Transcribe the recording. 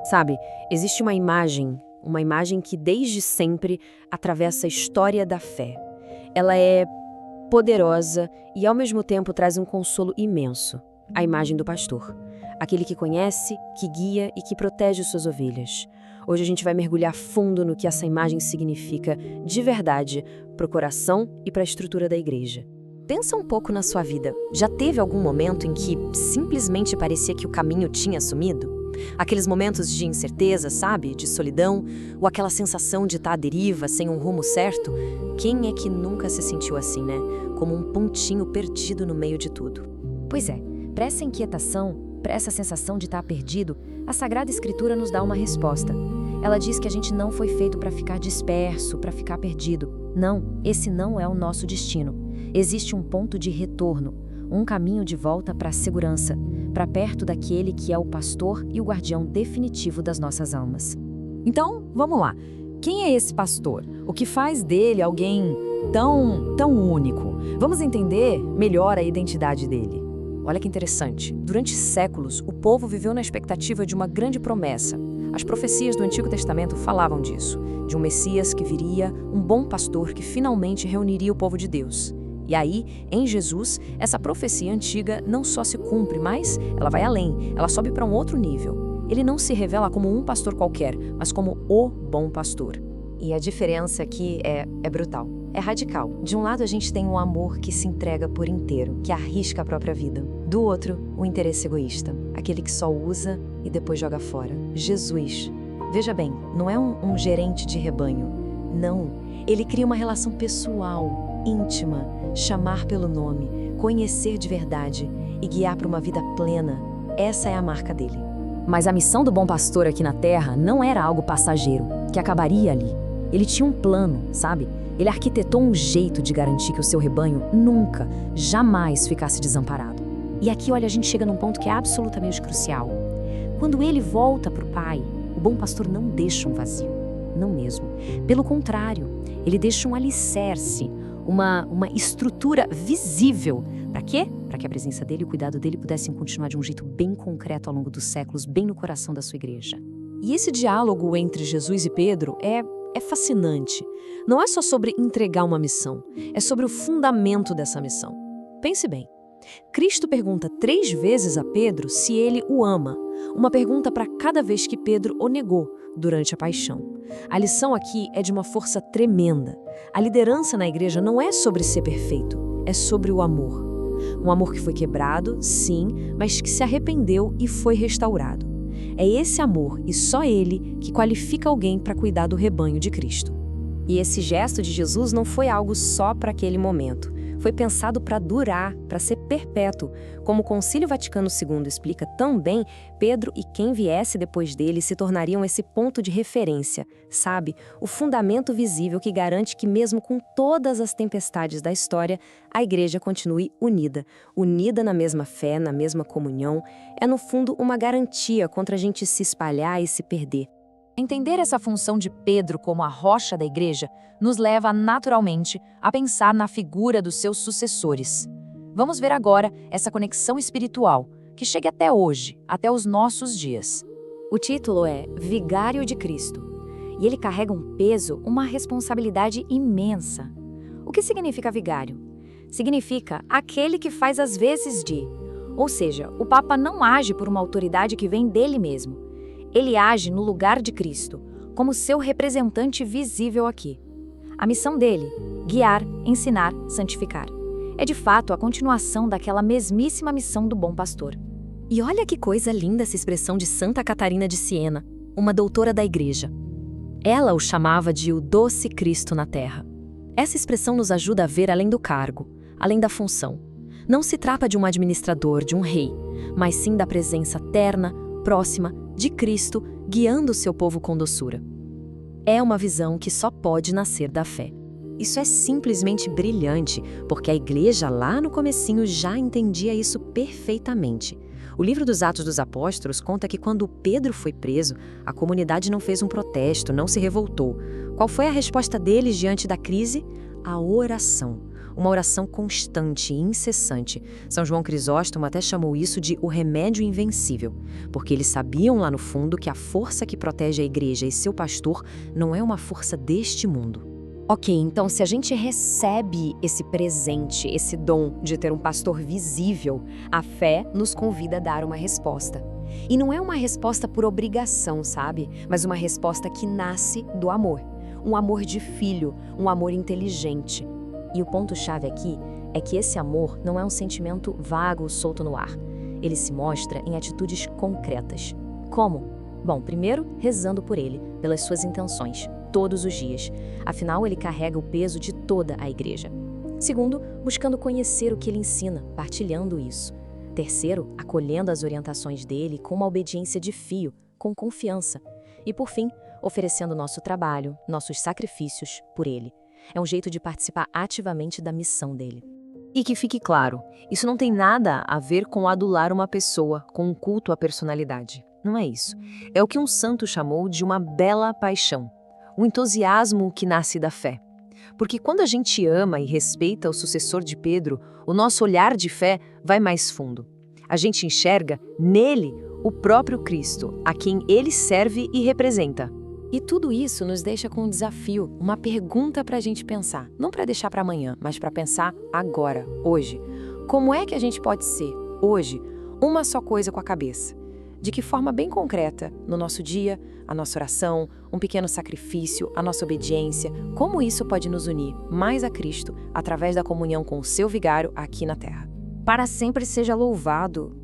Sabe, existe uma imagem que desde sempre atravessa a história da fé. Ela é poderosa e ao mesmo tempo traz um consolo imenso. A imagem do pastor. Aquele que conhece, que guia e que protege suas ovelhas. Hoje a gente vai mergulhar fundo no que essa imagem significa de verdade para o coração e para a estrutura da igreja. Pensa um pouco na sua vida. Já teve algum momento em que simplesmente parecia que o caminho tinha sumido? Aqueles momentos de incerteza, sabe? De solidão? Ou aquela sensação de estar à deriva, sem um rumo certo? Quem é que nunca se sentiu assim, né? Como um pontinho perdido no meio de tudo. Pois é, para essa inquietação, para essa sensação de estar perdido, a Sagrada Escritura nos dá uma resposta. Ela diz que a gente não foi feito para ficar disperso, para ficar perdido. Não, esse não é o nosso destino. Existe um ponto de retorno, um caminho de volta para a segurança, para perto daquele que é o pastor e o guardião definitivo das nossas almas. Então, vamos lá. Quem é esse pastor? O que faz dele alguém tão único? Vamos entender melhor a identidade dele. Olha que interessante. Durante séculos, o povo viveu na expectativa de uma grande promessa. As profecias do Antigo Testamento falavam disso, de um Messias que viria, um bom pastor que finalmente reuniria o povo de Deus. E aí, em Jesus, essa profecia antiga não só se cumpre, mas ela vai além, ela sobe para um outro nível. Ele não se revela como um pastor qualquer, mas como o bom pastor. E a diferença aqui é brutal, é radical. De um lado a gente tem um amor que se entrega por inteiro, que arrisca a própria vida. Do outro, o interesse egoísta, aquele que só usa e depois joga fora. Jesus, veja bem, não é um gerente de rebanho. Não, ele cria uma relação pessoal, íntima, chamar pelo nome, conhecer de verdade e guiar para uma vida plena. Essa é a marca dele. Mas a missão do bom pastor aqui na Terra não era algo passageiro, que acabaria ali. Ele tinha um plano, sabe? Ele arquitetou um jeito de garantir que o seu rebanho nunca, jamais ficasse desamparado. E aqui, olha, a gente chega num ponto que é absolutamente crucial. Quando ele volta para o Pai, o bom pastor não deixa um vazio. Não mesmo. Pelo contrário, ele deixa um alicerce, uma estrutura visível. Para quê? Para que a presença dele e o cuidado dele pudessem continuar de um jeito bem concreto ao longo dos séculos, bem no coração da sua igreja. E esse diálogo entre Jesus e Pedro é fascinante. Não é só sobre entregar uma missão, é sobre o fundamento dessa missão. Pense bem. Cristo pergunta 3 vezes a Pedro se ele o ama, uma pergunta para cada vez que Pedro o negou durante a paixão. A lição aqui é de uma força tremenda. A liderança na igreja não é sobre ser perfeito, é sobre o amor. Um amor que foi quebrado, sim, mas que se arrependeu e foi restaurado. É esse amor, e só ele, que qualifica alguém para cuidar do rebanho de Cristo. E esse gesto de Jesus não foi algo só para aquele momento. Foi pensado para durar, para ser perpétuo. Como o Concílio Vaticano II explica tão bem, Pedro e quem viesse depois dele se tornariam esse ponto de referência, sabe? O fundamento visível que garante que mesmo com todas as tempestades da história, a igreja continue unida. Unida na mesma fé, na mesma comunhão. É, no fundo, uma garantia contra a gente se espalhar e se perder. Entender essa função de Pedro como a rocha da igreja nos leva naturalmente a pensar na figura dos seus sucessores. Vamos ver agora essa conexão espiritual que chega até hoje, até os nossos dias. O título é Vigário de Cristo, e ele carrega um peso, uma responsabilidade imensa. O que significa vigário? Significa aquele que faz as vezes de, ou seja, o Papa não age por uma autoridade que vem dele mesmo. Ele age no lugar de Cristo, como seu representante visível aqui. A missão dele, guiar, ensinar, santificar. É de fato a continuação daquela mesmíssima missão do bom pastor. E olha que coisa linda essa expressão de Santa Catarina de Siena, uma doutora da igreja. Ela o chamava de o doce Cristo na terra. Essa expressão nos ajuda a ver além do cargo, além da função. Não se trata de um administrador, de um rei, mas sim da presença terna, próxima, de Cristo, guiando o seu povo com doçura. É uma visão que só pode nascer da fé. Isso é simplesmente brilhante, porque a igreja lá no comecinho já entendia isso perfeitamente. O livro dos Atos dos Apóstolos conta que quando Pedro foi preso, a comunidade não fez um protesto, não se revoltou. Qual foi a resposta deles diante da crise? A oração. uma oração constante e incessante. São João Crisóstomo até chamou isso de o remédio invencível, porque eles sabiam lá no fundo que a força que protege a igreja e seu pastor não é uma força deste mundo. Ok, então se a gente recebe esse presente, esse dom de ter um pastor visível, a fé nos convida a dar uma resposta. E não é uma resposta por obrigação, sabe? Mas uma resposta que nasce do amor. Um amor de filho, um amor inteligente. E o ponto-chave aqui é que esse amor não é um sentimento vago, solto no ar. Ele se mostra em atitudes concretas. Como? Bom, primeiro, rezando por ele, pelas suas intenções, todos os dias. Afinal, ele carrega o peso de toda a igreja. Segundo, buscando conhecer o que ele ensina, partilhando isso. Terceiro, acolhendo as orientações dele com uma obediência de fio, com confiança. E por fim, oferecendo nosso trabalho, nossos sacrifícios por ele. É um jeito de participar ativamente da missão dele. E que fique claro, isso não tem nada a ver com adular uma pessoa, com um culto à personalidade. Não é isso. É o que um santo chamou de uma bela paixão. Um entusiasmo que nasce da fé. Porque quando a gente ama e respeita o sucessor de Pedro, o nosso olhar de fé vai mais fundo. A gente enxerga nele o próprio Cristo, a quem ele serve e representa. E tudo isso nos deixa com um desafio, uma pergunta para a gente pensar. Não para deixar para amanhã, mas para pensar agora, hoje. Como é que a gente pode ser, hoje, uma só coisa com a cabeça? De que forma bem concreta, no nosso dia, a nossa oração, um pequeno sacrifício, a nossa obediência, como isso pode nos unir mais a Cristo através da comunhão com o seu vigário aqui na Terra. Para sempre seja louvado.